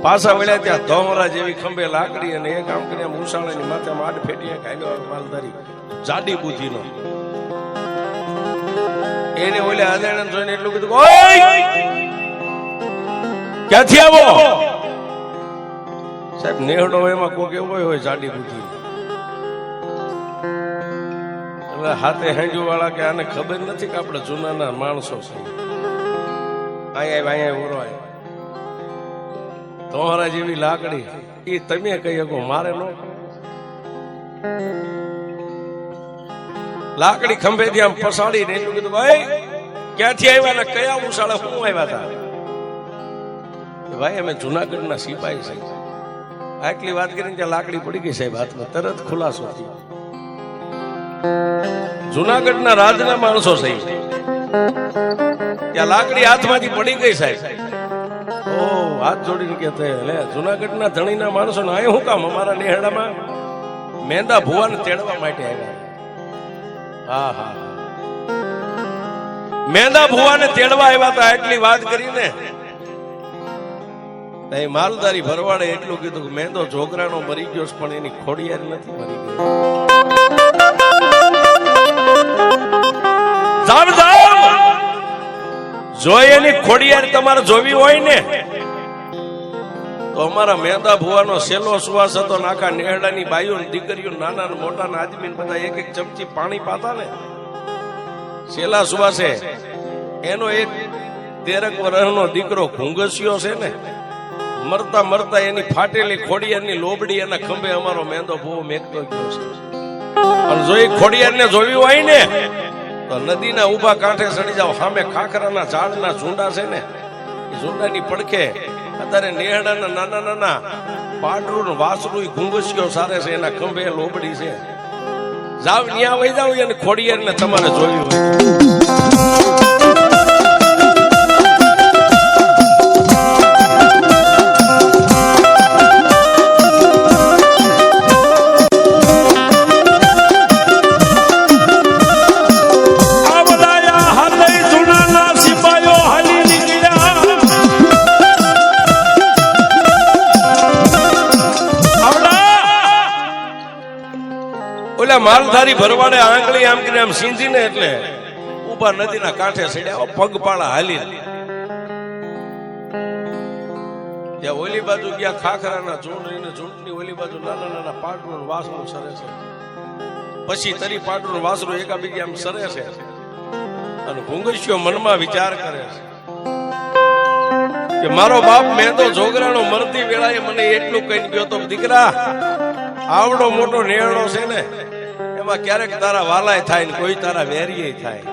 S1: પાછા વળ્યા ત્યાં ધોમરા જેવી ખંભે લાકડી અને એક આમ કરીને ઉષાળાની માથે માડ ફેટી ગાયલો માલધારી જાડી બુદ્ધિનો એને ઓલે આદાણ જોઈને એટલું કીધું, ઓય ક્યાંથી આવો? સાહેબ નેહડો એમાં કોક એવો હોય જાડી બુદ્ધિ, એટલે હાથે હેંજુ વાળા કે આને ખબર નથી કે આપણે જૂનાના માણસો છે, અહીંયા ઉરો તમારા જેવી લાકડી એ તમે કહી શકો, મારે નો. લાકડી ખંભેથી આમ પસાડી ને એટલું કીધું, ભાઈ ક્યાંથી આવ્યા ને કયા ઉશાળા શું આવ્યા હતા? ભાઈ અમે જુનાગઢના સિપાહી છે. આટલી વાત કરીને ત્યાં લાકડી પડી ગઈ સાહેબ હાથમાં, તરત ખુલાસો થયો. જુનાગઢના રાજના માણસો છે, ત્યાં લાકડી હાથમાંથી પડી ગઈ સાહેબ. ઓ હાથ જોડીને કે લે જુનાગઢના ધણીના માણસો ને અહીં હું કામ અમારા નેહડામાં મેંદા ભુવાને તેડવા માટે આવ્યા. હા હા મેંદા ભુવાને તેડવા આવ્યા હતા. એટલી વાત કરીને માલધારી ભરવાડે એટલું કીધું કે મેંદો જોગરાનો મરી ગયો પણ એની ખોડિયાર નથી મરી ગઈ. જો એની ખોડિયાર તમારે જોવી હોય ને તો અમારા મેંદા ભુવાનો સેલો સુવાસ હતો, નાખા નેહડાની બાઈઓ દીકરીઓ નાના મોટા આદમી બધા એક એક ચમચી પાણી પાતા ને સેલા સુવાસે એનો એક 13 વર્ષનો દીકરો ઘુંઘસ્યો છે ને, મરતા મરતા એની ફાટેલી ખોડિયારની લોબડી એના ખંભે અમારો મેંદો ભુવો મેકતો ગયો છે. અને જો એ ખોડિયારને જોવી હોય ને તો નદીના ઉભા કાંઠે ચડી જાવ, સામે ખાખરાના ઝાડના ઝુંડા છે ને એ ઝુંડાની પડખે અત્યારે નેહડાના નાના નાના પાડરું વાસરું ઘુંઘસ્યો સારે છે, એના ખંભે લોબડી છે. જાવ ન્યા વહી જાવ અને ખોડિયારને તમારે જોયું હોય. માલધારી ભરવાડે આંગળી આમ કરીને આમ સીંધીને એટલે ઉભા નદીના કાંઠે સડ્યા, પગપાળા હાલી. ત્યાં ઓલી બાજુ ગયા ખાખરાના ઝૂંટની ઓલી બાજુ નાના નાના પાટરું વાસણું સરે છે, પછી તરી પાટરું વાસણું એકાબીજા આમ સરે છે. અને ઘુંઘસ્યો મનમાં વિચાર કરે છે કે મારો બાપ મેંદો જોગરાનો મરતી વેળાએ મને એટલું કહી ગયો તો, દીકરા આવડો મોટો નેહડો છે ને એમાં ક્યારેક તારા વાલાય થાય ને કોઈ તારા વેરીય થાય,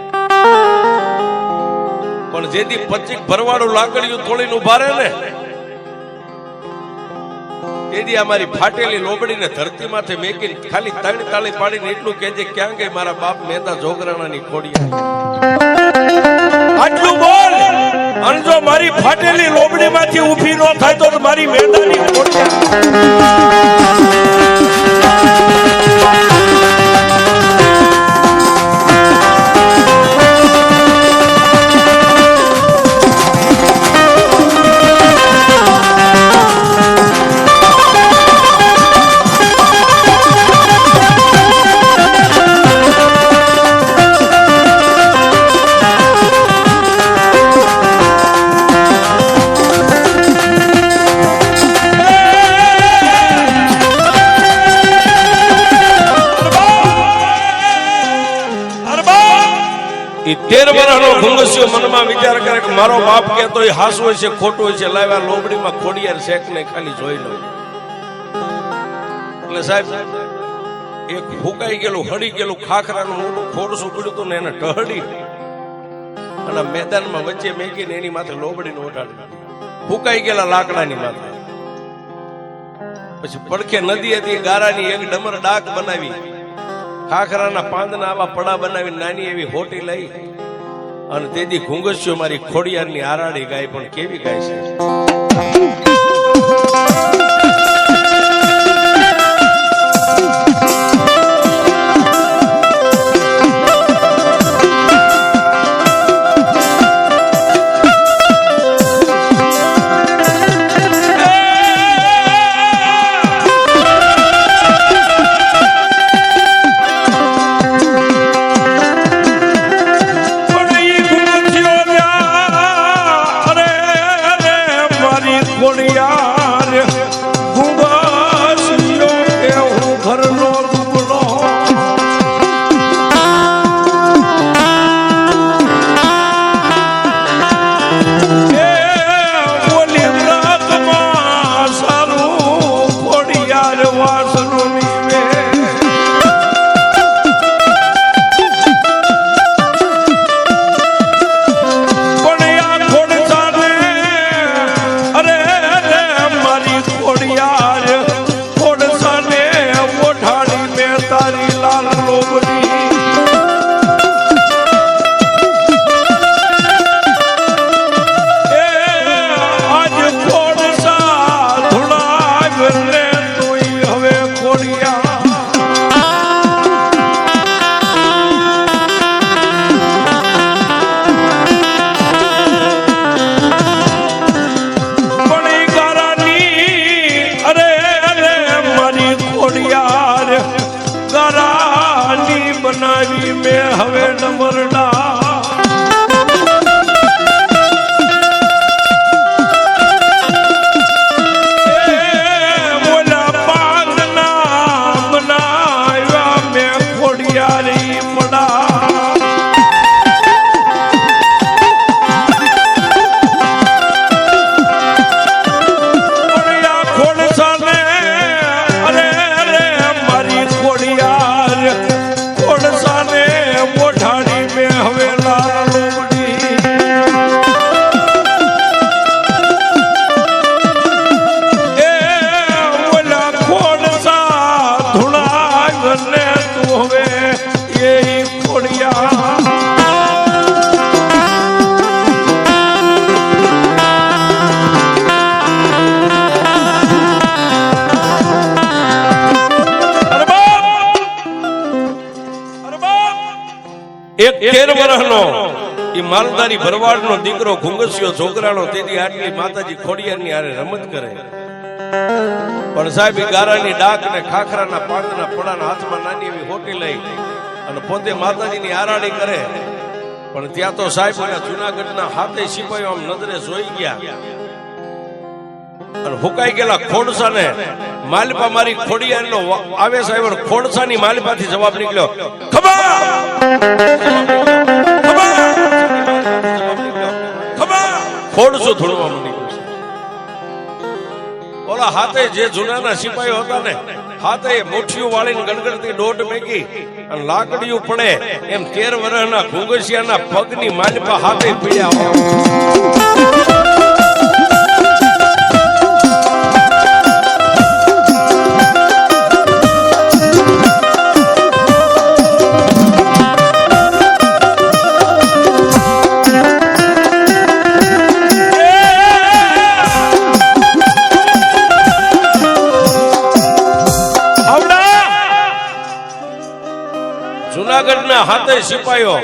S1: પણ જેથી 25 ભરવાડું લાકડીયું થોડીને ઉભા રહે ને તેથી અમારી ફાટેલી લોબડીને ધરતી માથે મેકીને ખાલી 3 તાળી પાડીને એટલું કહેજે ક્યાં ગઈ મારા બાપ મેંદા જોગરાણાની ખોડિયાર. આટલું બોલ, અને જો મારી ફાટેલી લોબડી માંથી ઊભી ન થાય તો મારી મેંદાની ખોડિયાર. મનમાં વિચાર કરે કે મારો બાપ કહેતો હોય હાસુ હોય છે ખોટું હોય છે, લાવ્યા લોબડીમાં ખોડિયાર શેખ ને ખાલી જોઈ લો. એટલે સાહેબ એક ફૂંકાઈ ગયેલું હળી ગયેલું ખાખરાનું મોટું ખોડસું પડ્યું હતું ને એને ટહડી અને મેદાનમાં વચ્ચે મેકીને એની માથે લોબડીને ઓઢાડી, ફૂંકાઈ ગયેલા લાકડાની માથે. પછી પડખે નદી હતી, ગારાની એક ડમર ડાક બનાવી, ખાખરાના પાંદના આવા પડા બનાવી નાની એવી હોટી લઈ અને તેથી ઘુંઘસ્યો મારી ખોડિયારની આરાડી ગાય. પણ કેવી ગાય છે! બનાવી મેં હવે નંબરડા બોલા પાંદના બનાવ્યા મેં ખોડિયારી પડા. એક 13 વર્ષનો એ માલધારી ભરવાડનો દીકરો ઘુંઘસ્યો છોકરાનો તેથી આટલી માતાજી ખોડિયારની હારે રમત કરે. પણ સાહેબ ગારાની ડાક ને ખાખરાના પાંદના પડાના હાથમાં નાની એવી હોટી લઈ અને પોતે માતાજીની આરાડી કરે. પણ ત્યાં તો સાહેબ જુનાગઢના હાથે સિપાહીઓ આમ નજરે જોઈ ગયા અને હુકાઈ ગયેલા ખોડસાને માલપા મારી ખોડિયારનો આવે સાહેબ. ખોડસાની માલપાથી જવાબ નીકળ્યો, ખબર ખોડસો ધૂળવા માંડી ગયું. ઓલા હાથે જે જૂનાના સિપાહીઓ હતા ને હાથે મુઠ્ઠીઓ વાળીને ગણગણતી દોઢ મેકી અને લાકડીઓ પડે એમ 13 વર્ષના ઘુંઘસિયાના પગની માલપા હાથે પીડ્યા. જુનાગઢના હાથે સિપાહીઓ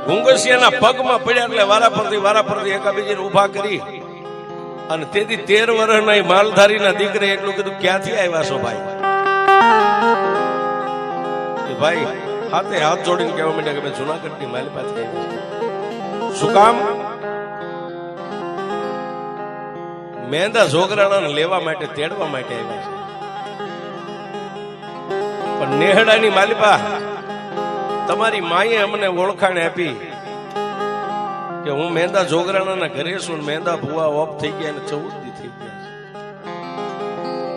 S1: ઘુંઘસિયાના પગમાં પડ્યા એટલે વારાફરતી એકાબીજીને ઉભા કરી અને તેથી 13 વર્ષના માલધારીના દીકરે એટલું કીધું, ક્યાંથી આવ્યા છો ભાઈ? ભાઈ હાથે હાથ જોડીને કહેવા માંડ્યા કે મેં જુનાગઢની માલપાથી આવ્યા. શું કામ? મેંદા જોગરાણાને લેવા માટે તેડવા માટે આવ્યા છે. પણ નેહડાની માલિપા તમારી માએ અમને ઓળખાણ આપી કે હું મેંદા જોગરાણાના ઘરે છું ને મેંદા ભુવા ઓફ થઈ ગયા ને 14 દી થઈ ગયા છે.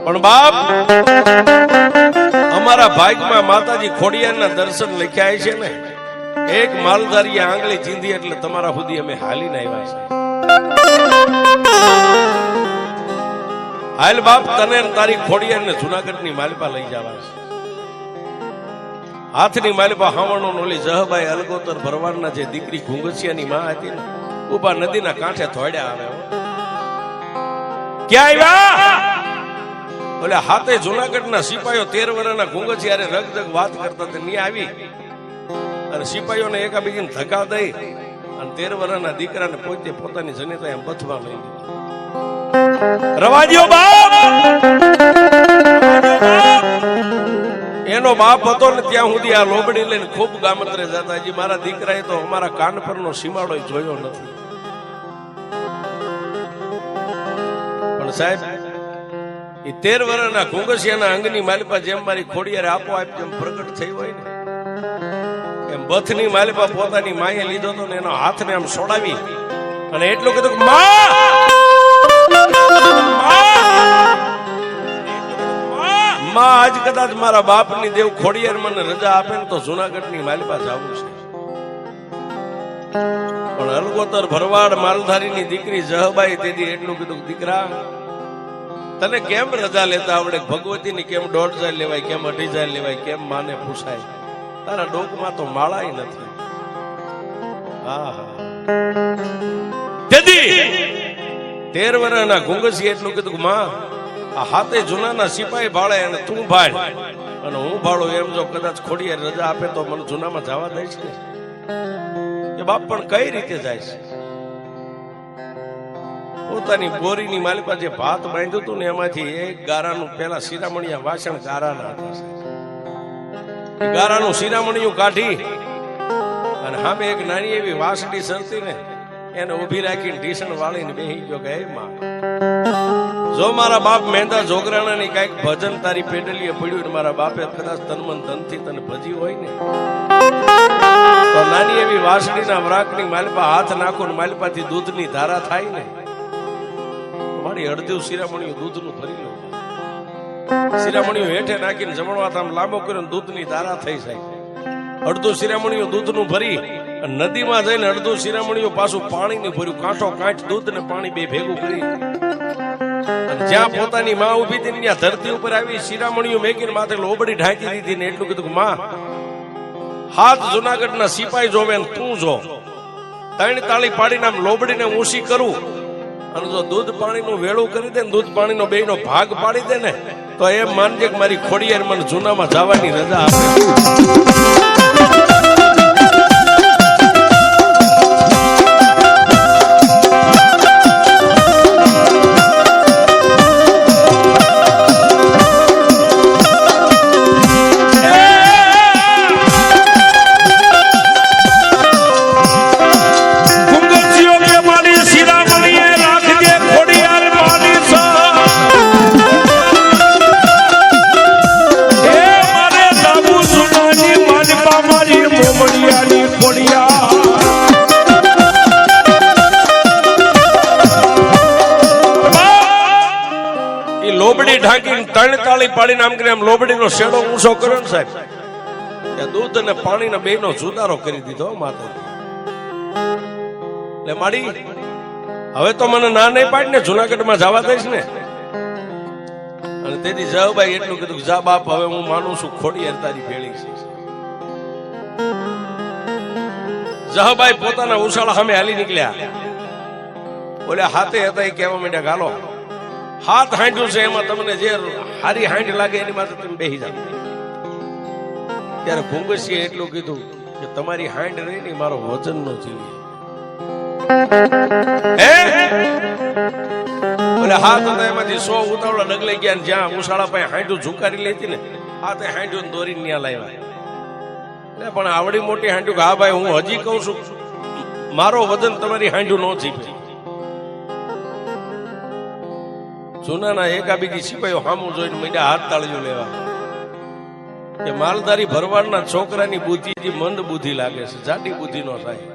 S1: પણ બાપ અમારા ભાગમાં માતાજી ખોડિયારના દર્શન લખ્યા છે ને, એક માલધારીએ આંગળી ચીંધી એટલે તમારા સુધી અમે હાલીને આવ્યા છે. હાલ બાપ, તને તારી ખોડિયારને જુનાગઢની માલિપા લઈ જવા છે. હાથની માલિપા હાવણો ઓલી જહબાઈ અલગોતર ભરવાડના જે દીકરી ઘુંગસિયાની માં હતી ને, ઉભા નદીના કાંઠે થોડ્યા આવે. ક્યાં આવ્યા? ઓલે હાથે જુનાગઢના સિપાહીઓ 13 વર્ષના ઘુંગસિયારે રગજગ વાત કરતા તે ની આવી અને સિપાહીઓને એકાબીજીને ધક્કા દઈ અને 13 વર્ષના દીકરાને પોતે પોતાની જનેતા એમ બથવા લઈ દીધો. રવાજીઓ બાપ, એનો બાપ હતો ને ત્યાં સુધી આ લોબડી લઈને ખૂબ ગામત્રે જતા. હજી મારા દીકરાએ તો અમારા કાન પરનો સીમાડો જોયો નથી. પણ સાહેબ, એ 13 વર્ષના ઘુંગસિયાના અંગની માલિપા જેમ મારી ખોડિયારે આપોઆપ જેમ પ્રગટ થઈ હોય ને, એમ બથની માલિપા પોતાની માએ લીધો તો ને એનો હાથને આમ છોડાવી અને એટલું કીધું, માં આજ કદાચ મારા બાપની દેવ ખોડિયાર મને રજા આપે ને તો જુનાગઢની માલિપા જવું છે. પણ અલગોતર ભરવાડ માલધારીની દીકરી જહબાઈ તેથી એટલું કીધું, દીકરા તને કેમ રજા લેતા આવડે? ભગવતીની કેમ 1.5 લેવાય, કેમ 2.5 લેવાય, કેમ માને પૂછાય? તારા ડોકમાં તો માળાય નથી. હા હા, 13 વર્ષના ઘુંગસી એટલું કીધું, માં આ હાથે જૂનાના સિપાહી ભાળે અને તું ભાળ અને હું ભાળું, એમ જો કદાચ ખોડિયાર રજા આપે તો મને જૂનામાં જવા દે છે. એ બાપ પણ કઈ રીતે જાય છે? પોતાની બોરીની માલિપા જે ભાત બાંધ્યું હતું ને એમાંથી એક ગારાનું, પેલા શિરામણિયા વાસણ ગારાના હતા, એ ગારાનું શિરામણિયું કાઢી અને સામે એક નાની એવી વાસડી સરતી ને એને ઉભી રાખીને ઢીસણ વાળીને બેહી ગયો કે, હે માં, જો મારા બાપ મેંદા જોગરાણાની કઈક ભજન તારી પેડલીએ પડ્યું ને મારા બાપે કદાચ તનમન ધનથી તને ભજી હોય ને તો નાની એવી વાસળીના વરાકની માલિપા હાથ નાખો ને માલિપાથી દૂધની ધારા થાય ને, મારી અડધું શિરામણીયું દૂધનું ભરી લો. શિરામણીયું હેઠે નાખીને જમણવા આમ લાંબો કર્યો દૂધની ધારા થઈ જાય. અડધું શિરામણીયું દૂધનું ભરી નદીમાં જઈને અડધું શિરામણીયું પાછું પાણીનું ભર્યું, કાંઠો કાંઠ દૂધ ને પાણી બે ભેગું કરી જ્યાં પોતાની માં ઉભી હતી ત્યાં ધરતી ઉપર આવી શિરામણીઓ મેકીને માથે લોબડી ઢાંકી દીધી ને એટલું કીધું, માં હાથ જુનાગઢના સિપાહી જોવે ને તું જો, 3 તાળી પાડીને આમ લોબડીને ઊંચી કરું અને જો દૂધ પાણીનું વેળું કરી દે ને દૂધ પાણીનો બેયનો ભાગ પાડી દે ને તો એમ માનજે કે મારી ખોડિયાર મને જૂનામાં જવાની રજા આપે. લોબડી ઢાંકીને 3 તાળી પાડીને આમ કરીને આમ લોબડીનો શેડો ઊંચો કર્યો ને સાહેબ, દૂધ અને પાણીના બેયનો જુદારો કરી દીધો માતાજી. એટલે માડી હવે તો મને ના નહીં પાડી ને જુનાગઢમાં જવા દઈશ ને. અને તેથી જહબાઈ એટલું કીધું, જા બાપ હવે હું માનું છું ખોડિયાર તારી ભેળી છે. જહબાઈ પોતાના ઉછાળા સામે હાલી નીકળ્યા. બોલે હાથે હતા એ કહેવા માંડ્યા, ગાલો હાથ હાંડ્યું છે એમાં તમને જે હારી હાંડ લાગે એની માથે તમે બેસી જાવ. ત્યારે ઘુંગસીએ એટલું કીધું કે તમારી હાંડ રહી ને મારો વજન નો જીવી. હાથ હતા એમાંથી 100 ઉતાવળા ડગલાઈ ગયા, જ્યાં ઉછાળા પાસે હાંડું ઝુકારી લેતી ને હાથે હાંડ્યું દોરી ત્યાં લાવ્યા. પણ આવડી મોટી હાંડ્યું, હા ભાઈ હું હજી કઉ છું મારો વજન તમારી હાંડ્યું નો જીવે. જૂનાના એકાબીજી સિપાહીઓ સામું જોઈને મીડા હાથ તાળીઓ લેવા કે માલધારી ભરવાડના છોકરાની બુદ્ધિ મંદ બુદ્ધિ લાગે છે, જાડી બુદ્ધિ નો થાય.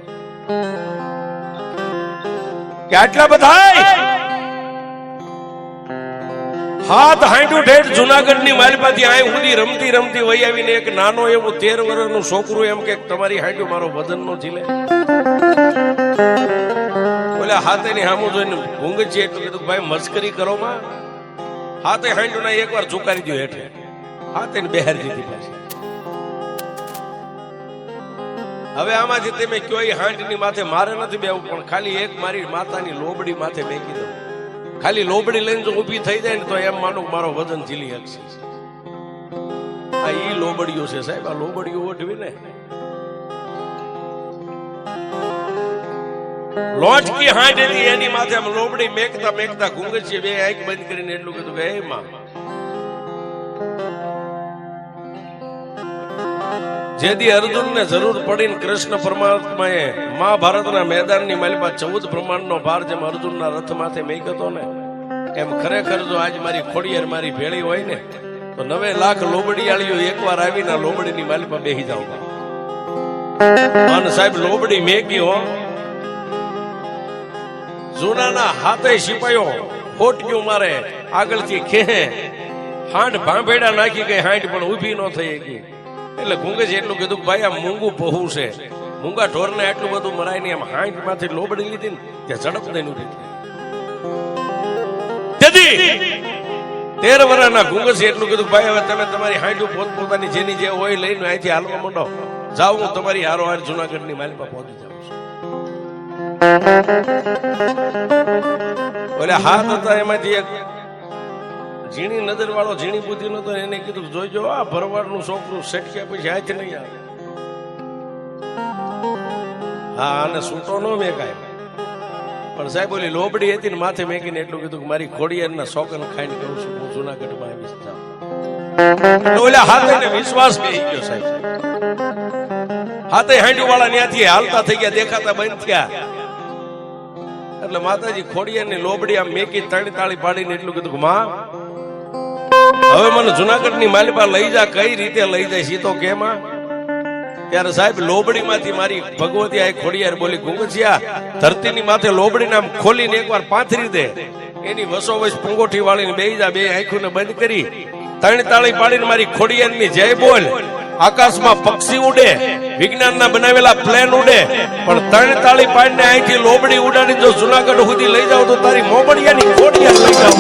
S1: કે આટલા બધા હાથ હાંડું ઠેઠ જુનાગઢની માલપાથી આ સુધી રમતી રમતી વહી આવીને એક નાનો એવું 13 વર્ષનું છોકરું એમ કે તમારી હાંડું મારો વજન નો ઝીલે. બોલે હાથે ની સામું જોઈને ભૂંગજી એટલું કીધું ભાઈ મસ્કરી કરો માં. હાથે હાંડું ના એકવાર ઝુકારી દો હેઠે, હાથે બેહારી દીધી પાછી. હવે આમાંથી તમે કયો હાંડની માથે મારે નથી બેવું, પણ ખાલી એક મારી માતાની લોબડી માથે બેકી દઉં. ખાલી લોબડી લઈને જો ઊભી થઈ જાય ને તો એમ માનું મારો વજન ઝીલી શકશે. આ ઈ લોબડીઓ છે સાહેબ, આ લોબડીઓ ઓઢવી ને લોચકી હાંડ હતી એની માથે આમ લોબડી મેકતા મેકતા ઘૂંઘચી બે આંખ બંધ કરીને એટલું કીધું કે હે માં, જેથી અર્જુનને જરૂર પડીને કૃષ્ણ પરમાત્માએ મહાભારતના મેદાનની માલિપા 14 બ્રહ્માંડનો ભાર જેમ અર્જુનના રથ માથે મેક્યો ને, એમ ખરેખર જો આજ મારી ખોડિયાર મારી ભેળી હોય ને તો 9 લાખ લોબડીયાળીઓ એકવાર આવીને લોબડીની માલિપા બેહી જાવ. અને સાહેબ લોબડી મેકી હો, જૂનાના હાથે સિપાયો ખોટિયું મારે આગળથી ખેહે હાંડ ભાંભેડા નાખી ગઈ, હાંડ પણ ઊભી ન થઈ ગઈ. એટલે ગુંગેજી એટલું કીધું કે ભાઈ આ મૂંગું પહુ છે, મૂંગા ઢોરને એટલું બધું મરાય નહીં. આમ હાંડ માંથી લોબડી લીધી ને ત્યાં ઝડપ દઈને ઉઠી. તેથી 13 વર્ષના ગુંગેજી એટલું કીધું ભાઈ હવે તમે તમારી હાંડું પોતપોતાની જેની જે હોય લઈને અહીંથી હાલવા માંડો, જાઓ હું તમારી હારોહાર જુનાગઢની માલિપા પહોંચી જાઉં છું. ઓલે હાથ હતા એમાંથી એક ઝીણી નજર વાળો ઝીણી બુદ્ધિ નો તો એને કીધું જોઈજો આ ભરવાડનું છોકરું શેઠિયા પછી હાથ નહીં આવે. હા આને છૂટો ન મેકાય, પણ સાહેબ ઓલી લોબડી હતી ને માથે મેકીને એટલું કીધું કે મારી ખોડિયારના સોગન ખાઈને કરું છું હું જુનાગઢમાં આવીશ. ઓલા હાથે વિશ્વાસ બેસી ગયો સાહેબ. હાથે હાંડુ વાળા ત્યાંથી હાલતા થઈ ગયા, દેખાતા બંધ થયા. એટલે માતાજી ખોડિયારની લોબડી આમ મેકી તાળી તાળી પાડીને એટલું કીધું કે માં હવે મને જુનાગઢની માલિપા લઈ જા. કઈ રીતે લઈ જાય સીતો કેમાં? ત્યારે સાહેબ લોબડી માંથી મારી ભગવતી આ ખોડિયાર બોલી ગુંગસિયા ધરતીની માથે લોબડીને આમ ખોલીને એકવાર પાથરી દે, એની વસોવસ પુંગોઠી વાળીને બેહી જા, બે આંખોને બંધ કરી તાળી તાળી પાડીને મારી ખોડિયારની જય બોલ. આકાશમાં પક્ષી ઉડે, વિજ્ઞાનના બનાવેલા પ્લેન ઉડે, પણ ત્રણ તાળી પાડીને અહીંથી લોબડી ઉડાડી જો જુનાગઢ સુધી લઈ જાવ તો તારી મોબડિયાની ખોડિયાર લઈ જાવ.